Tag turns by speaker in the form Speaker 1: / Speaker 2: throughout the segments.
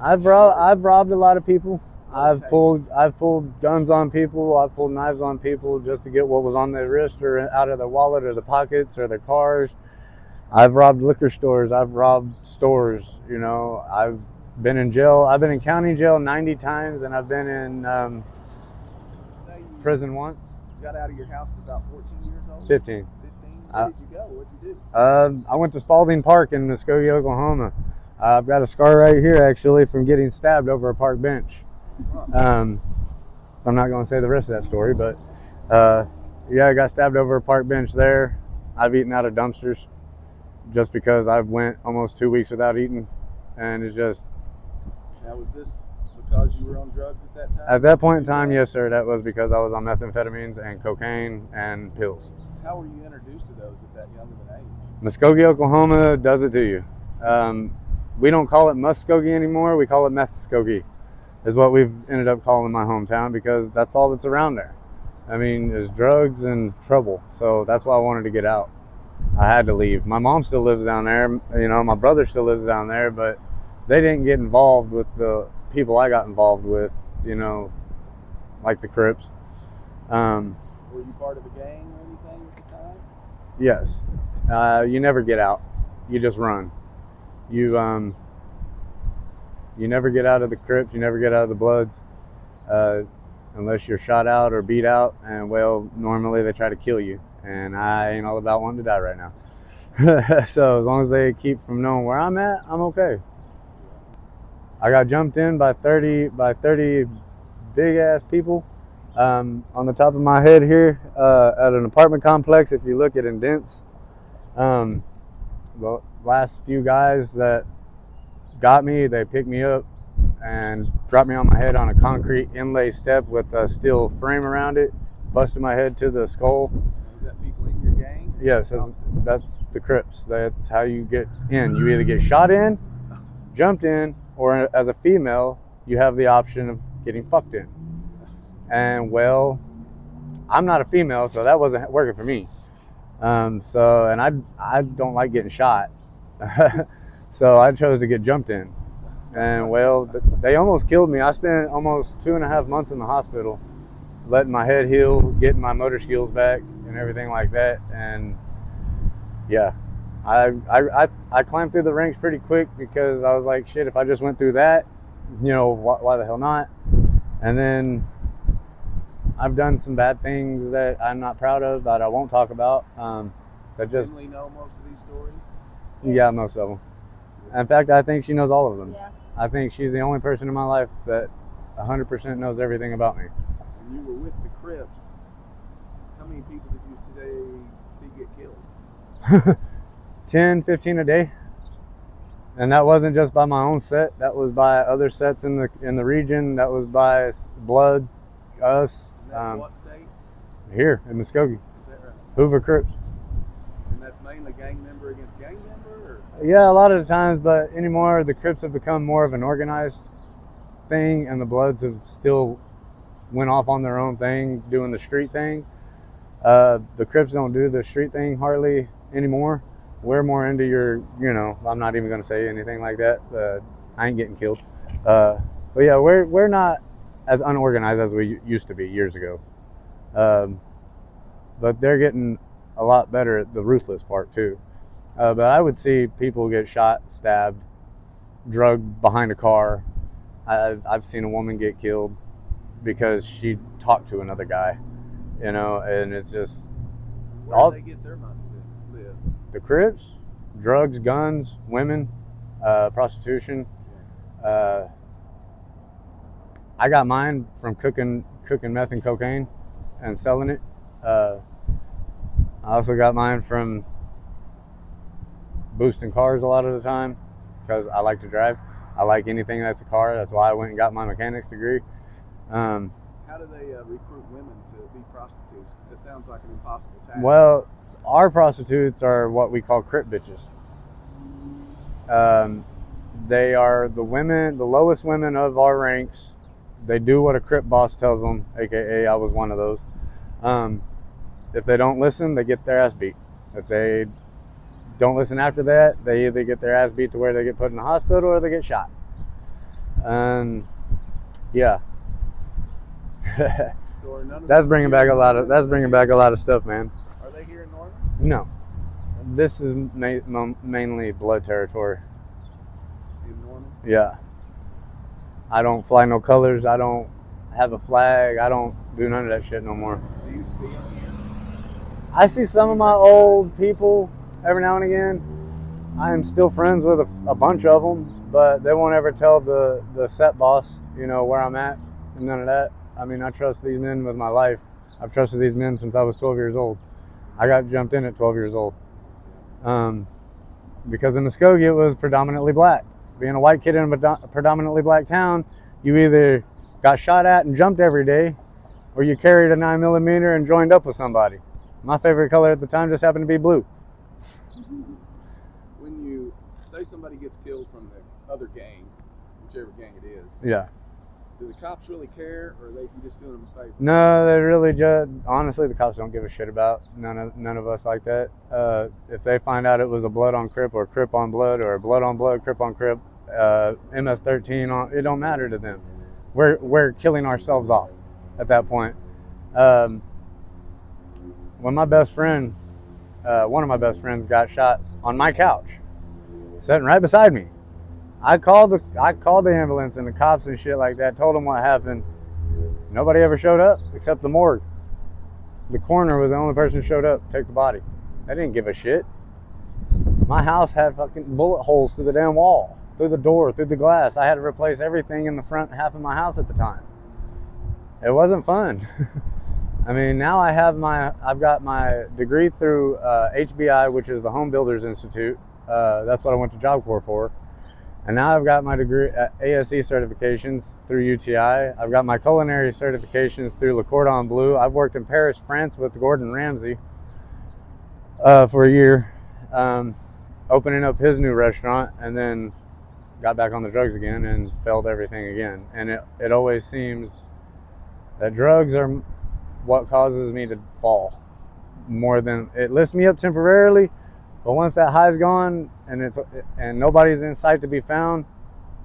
Speaker 1: I've robbed a lot of people. I've pulled guns on people. I've pulled knives on people just to get what was on their wrist or out of their wallet or the pockets or their cars. I've robbed liquor stores. I've robbed stores. You know, I've been in jail. I've been in county jail 90 times, and I've been in prison once.
Speaker 2: You got out of your house at about 14 years old?
Speaker 1: 15.
Speaker 2: 15? Where did you go? What did you do?
Speaker 1: I went to Spalding Park in Muskogee, Oklahoma. I've got a scar right here, actually, from getting stabbed over a park bench. I'm not going to say the rest of that story, but yeah, I got stabbed over a park bench there. I've eaten out of dumpsters just because I went almost 2 weeks without eating, and it's just...
Speaker 2: Now, was this because you were on drugs at that time?
Speaker 1: At that point in time, yes, sir. That was because I was on methamphetamines and cocaine and pills.
Speaker 2: How were you introduced to those at that young of an age?
Speaker 1: Muskogee, Oklahoma does it to you. We don't call it Muskogee anymore. We call it Methskogee, is what we've ended up calling my hometown, because that's all that's around there. I mean, there's drugs and trouble. So that's why I wanted to get out. I had to leave. My mom still lives down there. You know, my brother still lives down there, but they didn't get involved with the people I got involved with, you know, like the Crips.
Speaker 2: Were you part of a gang or anything at the time?
Speaker 1: Yes. You never get out. You just run. You never get out of the Crips. You never get out of the Bloods unless you're shot out or beat out. And, well, normally they try to kill you. And I ain't all about wanting to die right now. So as long as they keep from knowing where I'm at, I'm okay. I got jumped in by 30 big ass people on the top of my head here at an apartment complex. If you look at indents, the last few guys that got me, they picked me up and dropped me on my head on a concrete inlay step with a steel frame around it, busted my head to the skull.
Speaker 2: Was that people in your gang?
Speaker 1: Yes, that's the Crips. That's how you get in. You either get shot in, jumped in, or as a female, you have the option of getting fucked in. And, well, I'm not a female, so that wasn't working for me. And I don't like getting shot. So I chose to get jumped in. And, well, they almost killed me. I spent almost 2.5 months in the hospital, letting my head heal, getting my motor skills back and everything like that. And yeah, I climbed through the ranks pretty quick, because I was like, shit, if I just went through that, you know, why the hell not? And then I've done some bad things that I'm not proud of, that I won't talk about. That just...
Speaker 2: Emily know most of these stories?
Speaker 1: Yeah, most of them. In fact, I think she knows all of them.
Speaker 3: Yeah.
Speaker 1: I think she's the only person in my life that 100% knows everything about me.
Speaker 2: When you were with the Crips, how many people did you see get killed?
Speaker 1: 10, 15 a day. And that wasn't just by my own set. That was by other sets in the region. That was by Bloods, us.
Speaker 2: And that's what state?
Speaker 1: Here in Muskogee.
Speaker 2: Is that right?
Speaker 1: Hoover Crips.
Speaker 2: And that's mainly gang member against gang member? Or?
Speaker 1: Yeah, a lot of the times, but anymore the Crips have become more of an organized thing, and the Bloods have still went off on their own thing, doing the street thing. The Crips don't do the street thing hardly anymore. We're more into your, you know, I'm not even going to say anything like that. I ain't getting killed. But yeah, we're not as unorganized as we used to be years ago. But they're getting a lot better at the ruthless part too. But I would see people get shot, stabbed, drugged behind a car. I've seen a woman get killed because she talked to another guy, you know, and it's just...
Speaker 2: Where do they get their money to live?
Speaker 1: The Crips, drugs, guns, women, prostitution. I got mine from cooking meth and cocaine and selling it. I also got mine from boosting cars a lot of the time, because I like to drive. I like anything that's a car. That's why I went and got my mechanics degree.
Speaker 2: How do they recruit women to be prostitutes? It sounds like an impossible task.
Speaker 1: Well, our prostitutes are what we call Crip bitches. They are the women, the lowest women of our ranks. They do what a Crip boss tells them, aka I was one of those. If they don't listen, they get their ass beat. If they don't listen after that, they either get their ass beat to where they get put in the hospital or they get shot. And yeah.
Speaker 2: So are none of
Speaker 1: That's
Speaker 2: them
Speaker 1: bringing
Speaker 2: here
Speaker 1: back a
Speaker 2: in
Speaker 1: lot of
Speaker 2: Norman?
Speaker 1: stuff, man.
Speaker 2: Are they here in Norman?
Speaker 1: No, this is mainly blood territory.
Speaker 2: In Norman?
Speaker 1: Yeah, I don't fly no colors. I don't have a flag. I don't do none of that shit no more.
Speaker 2: Do you see them here?
Speaker 1: I see some of my old people every now and again. I am still friends with a bunch of them, but they won't ever tell the set boss, where I'm at and none of that. I mean, I trust these men with my life. I've trusted these men since I was 12 years old. I got jumped in at 12 years old. Because in Muskogee it was predominantly black. Being a white kid in a predominantly black town, you either got shot at and jumped every day, or you carried a 9mm and joined up with somebody. My favorite color at the time just happened to be blue.
Speaker 2: When you say somebody gets killed from the other gang, whichever gang it is,
Speaker 1: Yeah.
Speaker 2: do the cops really care, or are you just doing them a favor?
Speaker 1: No, they really just, honestly, the cops don't give a shit about none of us like that. If they find out it was a blood on Crip or Crip on blood or blood on blood, Crip on Crip, MS-13 on, it don't matter to them. We're killing ourselves off at that point. When my best friend, one of my best friends got shot on my couch, sitting right beside me, I called the ambulance and the cops and shit like that, told them what happened. Nobody ever showed up except the morgue. The coroner was the only person who showed up to take the body. They didn't give a shit. My house had fucking bullet holes through the damn wall, through the door, through the glass. I had to replace everything in the front half of my house at the time. It wasn't fun. I mean, now I've got my degree through HBI, which is the Home Builders Institute. That's what I went to Job Corps for. And now I've got my degree ASE certifications through UTI. I've got my culinary certifications through Le Cordon Bleu. I've worked in Paris, France with Gordon Ramsay for a year, opening up his new restaurant, and then got back on the drugs again and failed everything again. And it always seems that drugs are what causes me to fall more than it lifts me up temporarily. But once that high's gone and nobody's in sight to be found,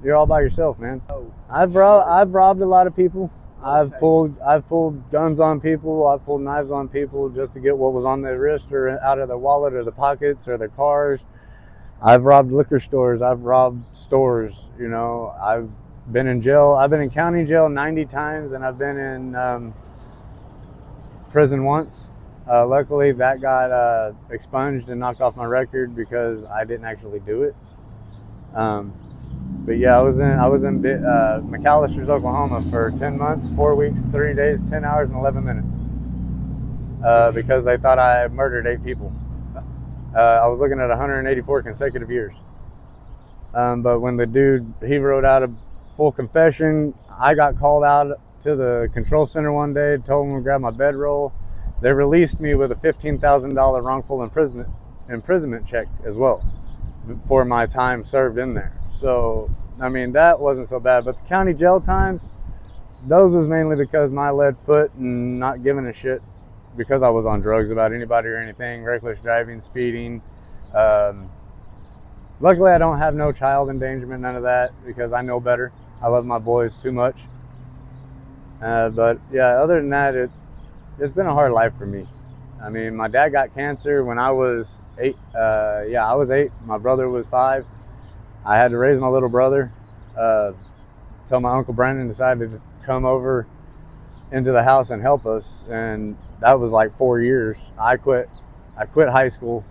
Speaker 1: you're all by yourself, man. I've robbed a lot of people. I've pulled guns on people. I've pulled knives on people just to get what was on their wrist or out of their wallet or the pockets or their cars. I've robbed liquor stores. I've robbed stores. I've been in jail. I've been in county jail 90 times, and I've been in prison once. Luckily, that got expunged and knocked off my record because I didn't actually do it. But yeah, I was in McAllister's, Oklahoma for 10 months, 4 weeks, 3 days, 10 hours, and 11 minutes because they thought I murdered 8 people. I was looking at 184 consecutive years. But when the dude, he wrote out a full confession, I got called out to the control center one day, told them to grab my bedroll. They released me with a $15,000 wrongful imprisonment check as well for my time served in there. So, I mean, that wasn't so bad. But the county jail times, those was mainly because my lead foot and not giving a shit because I was on drugs about anybody or anything, reckless driving, speeding. Luckily, I don't have no child endangerment, none of that, because I know better. I love my boys too much. But yeah, other than that, it's been a hard life for me. I mean, my dad got cancer when I was 8. I was 8. My brother was 5. I had to raise my little brother till my Uncle Brandon decided to come over into the house and help us. And that was like 4 years. I quit high school,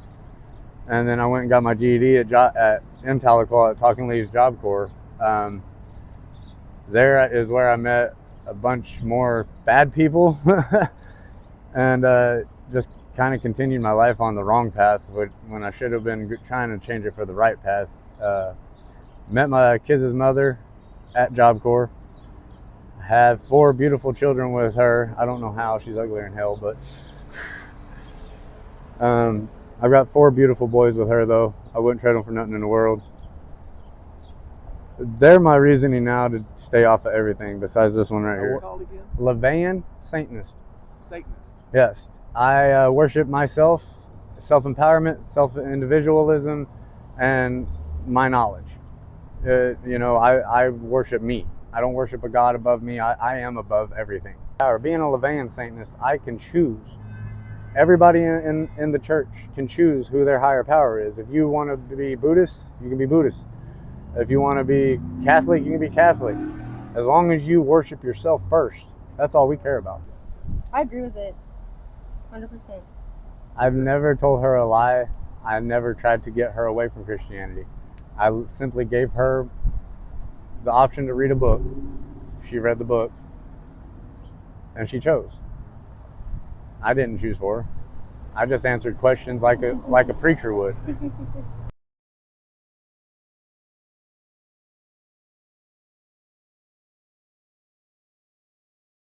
Speaker 1: and then I went and got my GED at Tahlequah at Talking Leaves Job Corps. There is where I met a bunch more bad people and just kind of continued my life on the wrong path when I should have been trying to change it for the right path. Met my kids' mother at Job Corps. Have 4 beautiful children with her. I don't know how, she's uglier than hell, but I've got 4 beautiful boys with her, though. I wouldn't trade them for nothing in the world. They're my reasoning now to stay off of everything besides this one right here.
Speaker 2: What called again?
Speaker 1: LaVeyan, Satanist.
Speaker 2: Satanist.
Speaker 1: Yes. I worship myself, self-empowerment, self-individualism, and my knowledge. You know, I worship me. I don't worship a God above me. I am above everything. Being a LaVeyan Satanist, I can choose. Everybody in the church can choose who their higher power is. If you want to be Buddhist, you can be Buddhist. If you want to be Catholic, you can be Catholic. As long as you worship yourself first, that's all we care about.
Speaker 3: I agree with it. 100%.
Speaker 1: I've never told her a lie. I never tried to get her away from Christianity. I simply gave her the option to read a book. She read the book, and she chose. I didn't choose for her. I just answered questions like a preacher would.